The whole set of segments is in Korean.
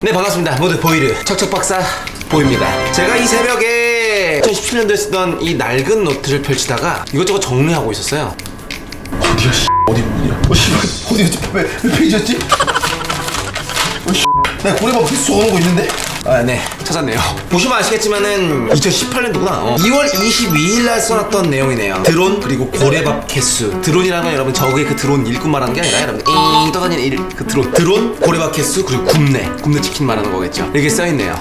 네, 반갑습니다. 모두 보이르 척척박사 보입니다. 제가 이 새벽에 2017년도에 쓰던 이 낡은 노트를 펼치다가 이것저것 정리하고 있었어요. 어디야 어디 부분이야? 어디였지? 왜 페이지였지? 나 고래밥 계속 적어놓은 거 있는데? 아, 네, 찾았네요. 보시면 아시겠지만은 2018년도구나. 2월 22일 날 써놨던 내용이네요. 드론 그리고 고래밥 개수. 드론이라는 건 여러분 저게 그 드론 일꾼 말하는 게 아니라 여러분 잉 떠다니는 그 드론 고래밥 개수 그리고 굽네 치킨 말하는 거겠죠. 이렇게 써있네요.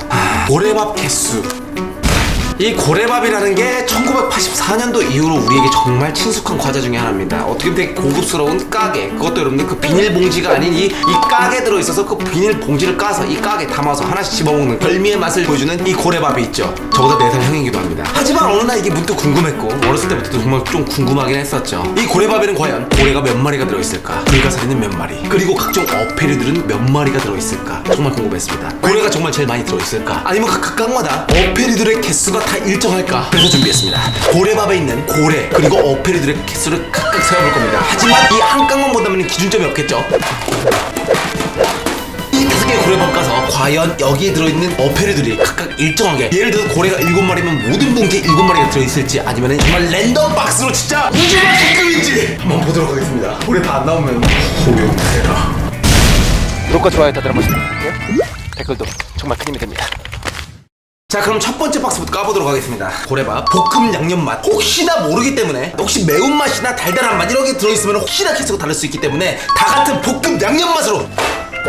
고래밥 개수. 이 고래밥이라는 게 1984년도 이후로 우리에게 정말 친숙한 과자 중에 하나입니다. 어떻게 보면 되게 고급스러운 까게, 그것도 여러분들 그 비닐봉지가 아닌 이 까게 들어있어서 그 비닐봉지를 까서 이 까게 담아서 하나씩 집어먹는 별미의 맛을 보여주는 이 고래밥이 있죠. 저보다 4살 형이기도 합니다. 하지만 어느 날 이게 문득 궁금했고 어렸을 때부터 정말 좀 궁금하긴 했었죠. 이 고래밥에는 과연 고래가 몇 마리가 들어있을까? 불가사리는 몇 마리? 그리고 각종 어패류들은 몇 마리가 들어있을까? 정말 궁금했습니다. 고래가 정말 제일 많이 들어있을까? 아니면 그 각각마다 어패류들의 개수가 다 일정할까? 그래서 준비했습니다. 고래밥에 있는 고래 그리고 어패류들의 개수를 각각 세어볼 겁니다. 하지만 이 한 깡만 본다면 기준점이 없겠죠? 이 5개의 고래밥 가서 과연 여기에 들어있는 어패류들이 각각 일정하게, 예를 들어서 고래가 7마리면 모든 봉지에 7마리가 들어있을지, 아니면 정말 랜덤 박스로 진짜 우주만큼인지 한번 보도록 하겠습니다. 고래 다 안 나오면 호용해라. 구독과 좋아요 다들 한 번씩 부탁드릴게요. 댓글도 정말 큰 힘이 됩니다. 자, 그럼 첫 번째 박스부터 까보도록 하겠습니다. 고래밥 볶음 양념 맛. 혹시나 모르기 때문에, 혹시 매운맛이나 달달한 맛 이런 게 들어있으면 혹시나 개수가 다를 수 있기 때문에 다 같은 볶음 양념 맛으로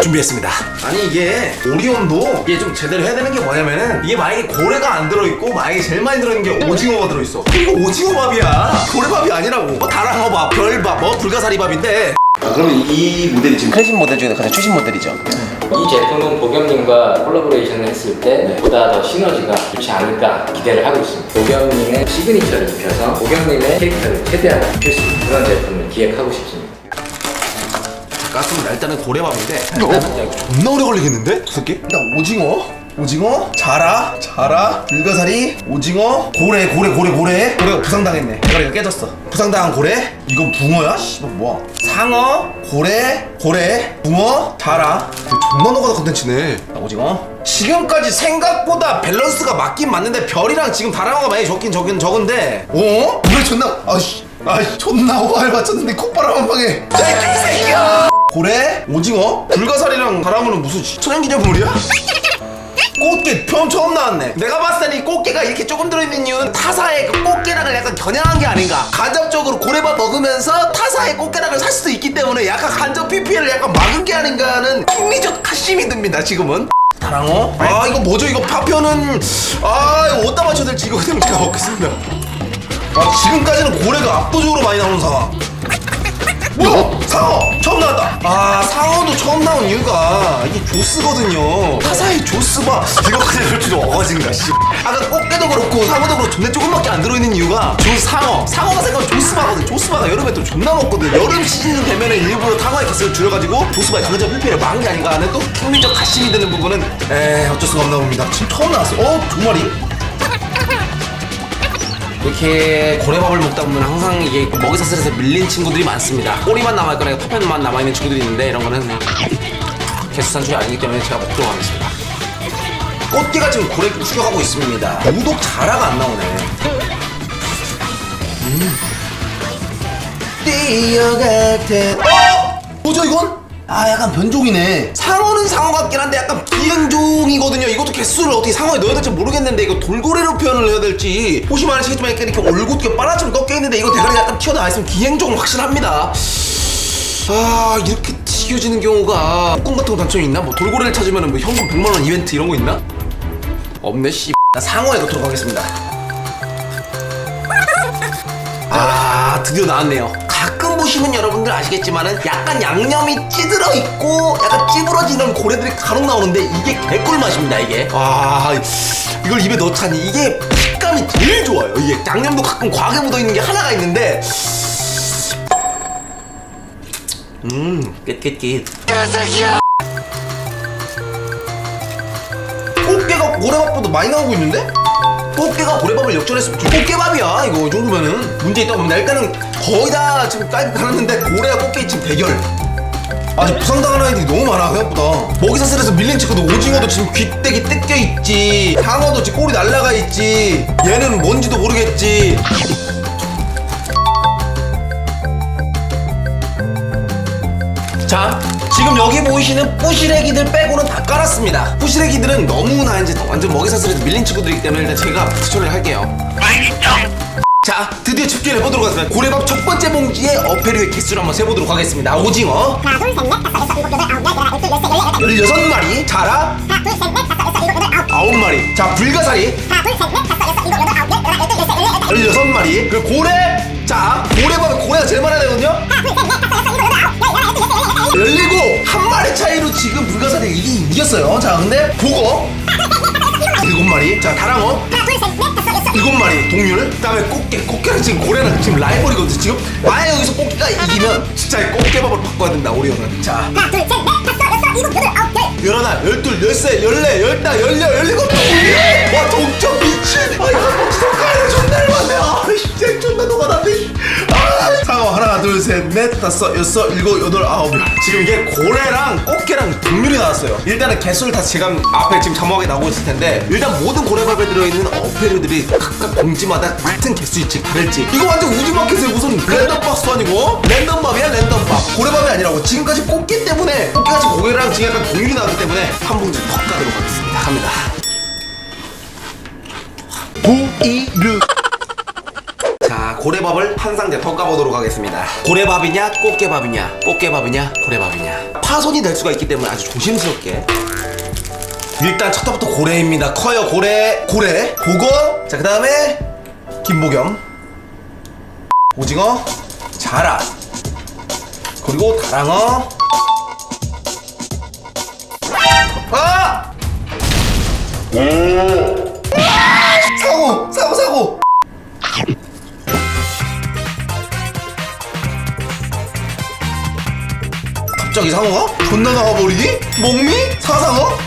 준비했습니다. 아니 이게 오리온도 이게 좀 제대로 해야 되는 게 뭐냐면은, 이게 만약에 고래가 안 들어있고 만약에 제일 많이 들어있는 게 오징어가 들어있어. 이거 오징어밥이야. 고래밥이 아니라고. 뭐 다랑어밥, 별밥, 뭐 불가사리밥인데. 그러면 이 모델이 지금 클래식 모델 중에 가장 최신 모델이죠? 이 제품은 보겸님과 콜라보레이션을 했을 때 보다 더 시너지가 좋지 않을까 기대를 하고 있습니다. 보겸님의 시그니처를 입혀서 보겸님의 캐릭터를 최대한 입힐 수 있는 그런 제품을 기획하고 싶습니다. 깠습니다. 일단은 고래밥인데 야, 이거 존나 오래 걸리겠는데? 5개? 일단 오징어, 자라, 불가사리, 오징어, 고래가 부상당했네. 대가리가 깨졌어. 부상당한 고래? 이건 붕어야? 씨발 뭐야? 상어, 고래, 붕어, 자라. 존나 노가다 컨텐츠네. 오징어. 지금까지 생각보다 밸런스가 맞긴 맞는데 별이랑 지금 다랑어가 많이 적은데 어? 왜 존나 존나 오할 맞췄는데 콧바람 한 방에. 이 새끼야! 고래, 오징어, 불가사리랑 다랑어는 무슨 천연기념물이야? 꽃게 편 처음 나왔네. 내가 봤을 땐 이 꽃게가 이렇게 조금 들어있는 이유는 타사의 그 꽃게랑을 약간 겨냥한 게 아닌가. 간접적으로 고래밥 먹으면서 타사의 꽃게랑을 살 수도 있기 때문에 약간 간접 PPL을 약간 막은 게 아닌가 하는 흥미적 가심이 듭니다 지금은. 다랑어. 아 이거 뭐죠? 이거 파편은 이거 어디다 맞춰야 될지 이거 그냥 제가 먹겠습니다. 지금까지는 고래가 압도적으로 많이 나오는 상황. 뭐야? 상어! 처음 나왔다. 상어도 처음 나온 이유가 이게 조스거든요. 타사의 조스바 이거 그냥 솔직히 어거진가 씨. 아까 꽃게도 그렇고 상어도 그렇고 존나 조금밖에 안 들어있는 이유가 상어가 생각하면 조스바거든. 조스바가 여름에 또 존나 먹거든. 여름 시즌 되면은 일부러 상어의 개수를 줄여가지고 조스바의 강제 필피를 막은 게 아닌가 하는 또 흥미적 가심이 되는 부분은 어쩔 수가 없나 봅니다. 지금 처음 나왔어요. 2마리? 이렇게 고래밥을 먹다 보면 항상 이게 먹이사슬에서 밀린 친구들이 많습니다. 꼬리만 남아있거나 파편만 남아있는 친구들이 있는데, 이런 거는 개수 산출이 아니기 때문에 제가 먹도록 하겠습니다. 꽃게가 지금 고래를 추격하고 있습니다. 유독 자라가 안 나오네. 뛰어갈 때 뭐죠 이건? 약간 변종이네. 상어는 상어 같긴 한데 약간 비행종이거든요. 이것도 개수를 어떻게 상어에 넣어야 될지 모르겠는데, 이거 돌고래로 표현을 해야 될지. 보시면 아시겠지만 이렇게 얼굴게 빨아처럼 꺾여있는데 이거 대가리가 약간 튀어나와 있으면 기행종 확실합니다. 이렇게 튀겨지는 경우가 복권 같은 거 단점이 있나? 뭐 돌고래를 찾으면 뭐 현금 100만원 이벤트 이런 거 있나? 없네 씨. 나 상어에 넣도록 하겠습니다. 드디어 나왔네요. 가끔 보시면 여러분들 아시겠지만은 약간 양념이 찌들어 있고 약간 찌부러지는 고래들이 간혹 나오는데 이게 개꿀 맛입니다. 이게 이걸 입에 넣자니 이게 식감이 제일 좋아요. 이게 양념도 가끔 과하게 묻어 있는 게 하나가 있는데 끝. 꽃게가 고래밥보다 많이 나오고 있는데? 꽃게가 고래밥을 역전했으면 꽃게밥이야 이거. 이 정도면은 문제 있다고 봅니다. 일단은 거의 다 지금 깔고 갈았는데 고래와 꽃게 지금 대결. 아니 부상당하는 아이들이 너무 많아 생각보다. 먹이사슬에서 밀린 친구도 오징어도 지금 귀때기 뜯겨있지, 상어도 지금 꼬리 날라가 있지, 얘는 뭔지도 모르겠지. 자, 지금 여기 보이시는 뿌시래기들 빼고는 다 깔았습니다. 뿌시래기들은 너무나 이제 완전 먹이사슬에서 밀린 친구들이기 때문에 일단 제가 추천을 할게요. 자, 드디어 집계를 해보도록 하겠습니다. 고래밥 첫 번째 봉지에 어패류의 개수를 한번 세보도록 하겠습니다. 오징어 하나 둘 셋 넷 다섯 여섯 일곱 여덟 아홉 열 열하나 열둘 열셋 열여덟 16마리, 자라 하나 둘 셋 넷 다섯 여섯 일곱 여덟 아홉 9마리. 자, 불가사리 하나 둘 셋 넷 다섯 여섯 일곱 여덟 아홉 열 열하나 열둘 열셋 열여덟 16마리. 그리고 고래. 자, 고래밥은 고래가 제일 많아야 되거든요. 하나 둘 셋 넷 다섯 여섯 일곱 여덟 아홉 열 열하나 열둘 열셋 열여덟 17. 한 마리 차이로 지금 불가사리 이겼어요. 자, 근데 보거 7마리. 자, 다랑어 하나 둘 셋 넷 다섯 여섯 7마리. 동률. 그다음에 꽃게. 지금 고래는 지금 라이벌이거든요. 지금 만약 여기서 꽃게가 이기면 진짜 꽃게밥을 바꿔야 된다, 오리오는. 자, 하나 둘 셋 넷 다섯 여섯 일곱 여덟 아홉 열 열하나, 열둘, 열세, 열네, 열다, 열여, 열일곱, 동률. 와, 동점 미친. 아, 이거 속가야 존나 열받네. 아, 진짜 존나 녹아났네. 아, 상어 하나 둘 셋 넷 다섯 여섯 일곱 여덟 아홉 열. 지금 이게 고래랑 꽃게랑 동률이 나왔어요. 일단은 개수를 다 제가 앞에 지금 자막에 나오고 있을 텐데, 일단 모든 고래밥에 들어있는 어패류들이 각각 봉지마다 같은 개수일지 다를지, 이거 완전 우주마켓에 무슨 랜덤 박스도 아니고 랜덤밥이야 랜덤밥. 고래밥이 아니라고. 지금까지 꽃게 때문에 꽃게같이 고래랑 지금 약간 동률이 나왔기 때문에 한 봉지 더 까도록 하겠습니다. 갑니다. 부이르. 자, 고래밥을 한 상자 더 까보도록 하겠습니다. 고래밥이냐 꽃게밥이냐, 꽃게밥이냐 고래밥이냐, 파손이 될 수가 있기 때문에 아주 조심스럽게. 일단 첫부터 고래입니다. 커요. 고래 보거. 자, 그 다음에 김보겸, 오징어, 자라, 그리고 다랑어. 아! 사고. 갑자기 상어가? 존나 나와버리기? 목미? 사상어?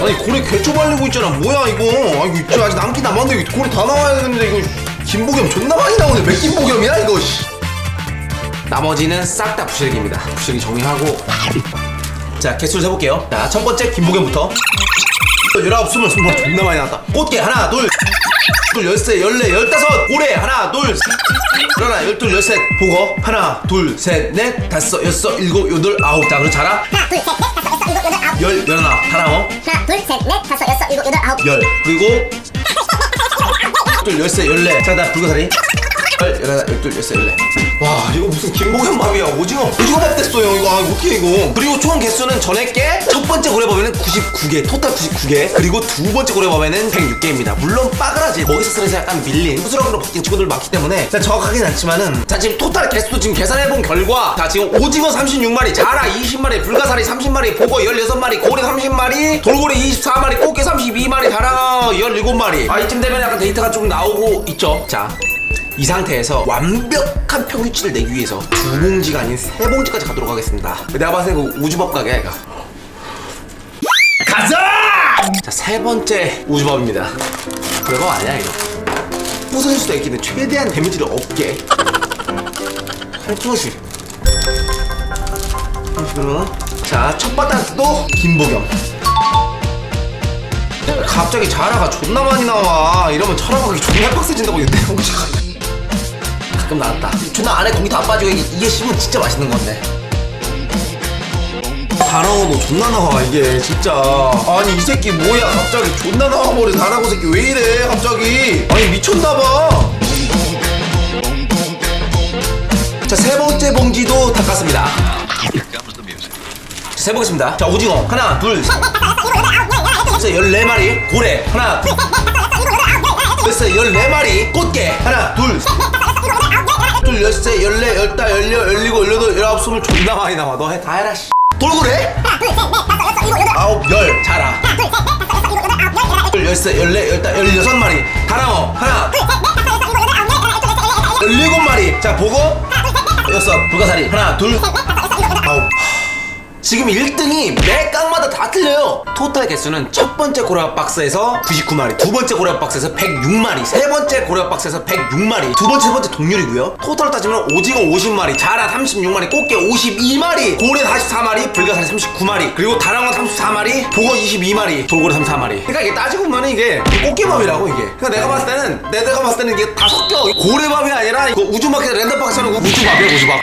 아니 고래 개초 발리고 있잖아. 뭐야 이거. 아이고 있죠. 아직 남긴 남았는데 이거 고래 다 나와야 되는데 이거. 김보겸 존나 많이 나오네. 몇 김보겸이야 이거. 나머지는 싹 다 부실기입니다. 부실기 정리하고. 자, 개수를 세볼게요. 자, 첫 번째 김보겸부터 19, 20, 21. 존나 많이 나왔다. 꽃게 하나 둘 열세, 열네, 열다섯. 고래 하나 둘 열하나, 열둘, 열셋. 보거 하나 둘 셋 넷 다섯 여섯 일곱 여덟 아홉. 자, 그리고 자라 하나 둘 셋 넷 다섯 여섯 일곱 여덟 아홉 열, 열하나. 다랑어 하나 둘 셋 넷 다섯 여섯 일곱 여덟 아홉 열. 그리고 열둘, 열세, 열네. 자, 나 불가사리 열하나, 열둘, 열세, 열네. 와, 이거 무슨 김보겸 밥이야. 오징어밥 됐어요 이거. 아, 어떻게 이거. 그리고 총 개수는 전에 게 첫 번째 고래밥에는 99개, 토탈 99개. 그리고 두 번째 고래밥에는 106개입니다. 물론 빠그라지 먹이사슬에서 약간 밀린 부스러기로 바뀐 친구들 많기 때문에 정확하긴 않지만은, 자, 지금 토탈 개수도 지금 계산해본 결과, 자, 지금 오징어 36마리, 자라 20마리, 불가사리 30마리, 보고 16마리, 고래 30마리, 돌고래 24마리, 꽃게 32마리, 다랑어 17마리. 아, 이쯤 되면 약간 데이터가 좀 나오고 있죠. 자, 이 상태에서 완벽한 평균치를 내기 위해서 두 봉지가 아닌 세 봉지까지 가도록 하겠습니다. 내가 봤을 때 그 우주밥 가게야 이거. 가자! 자, 세 번째 우주밥입니다. 별거 아니야 이거. 부서질 수도 있겠는데 최대한 데미지를 없게 한 투씩. 자, 첫 바닥도 김보겸. 갑자기 자라가 존나 많이 나와. 이러면 철학하기 존나 빡세진다고. 이거 내 봉지가 가끔 나왔다. 존나 안에 공기 다 빠지고 이게 씹으면 진짜 맛있는 건데. 다랑어도 존나 나와 이게 진짜. 아니 이 새끼 뭐야 갑자기 존나 나와버린 다랑어 새끼 왜 이래 갑자기. 아니 미쳤나봐. 자, 세 번째 봉지도 다 깠습니다. 자, 세보겠습니다. 자, 오징어 하나 둘 셋 14마리. 고래 하나 둘 14마리. 꽃게 하나 둘 둘, 열세, 열네, 열다, 열여, 열리고, 열여덟, 열아홉, 스물. 존나 많이 나와. 너 해, 다 해라, 씨. 돌고래? 아홉, 열. 자라. 둘, 열세, 열네, 열다, 열여섯 마리. 다랑어. 하나. 17마리. 자, 보고. 여섯. 불가사리. 하나, 둘. 아홉. 지금 1등이 매 깡마다 다 틀려. 틀려요. 토탈 개수는 첫 번째 고래밥 박스에서 99마리, 두 번째 고래밥 박스에서 106마리, 세 번째 고래밥 박스에서 106마리, 두 번째, 세 번째 동률이고요. 토탈 따지면 오징어 50마리, 자라 36마리, 꽃게 52마리, 고래 44마리, 불가사리 39마리, 그리고 다랑어 34마리, 보거 22마리, 돌고래 34마리. 그러니까 이게 따지고 보면 이게 꽃게밥이라고 이게. 그러니까 내가 봤을 때는 이게 다 섞여. 고래밥이 아니라 그 우주마켓 랜덤박스는 우주밥이야, 우주밥.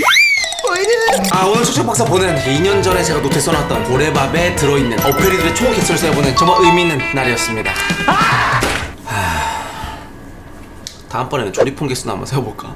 아, 오늘 초청 박사 보는 2년 전에 제가 노트에 써놨던 고래밥에 들어있는 어패리들의 총 개수를 세어보는 정말 의미 있는 날이었습니다. 다음번에는 조리폰 개수나 한번 세어볼까?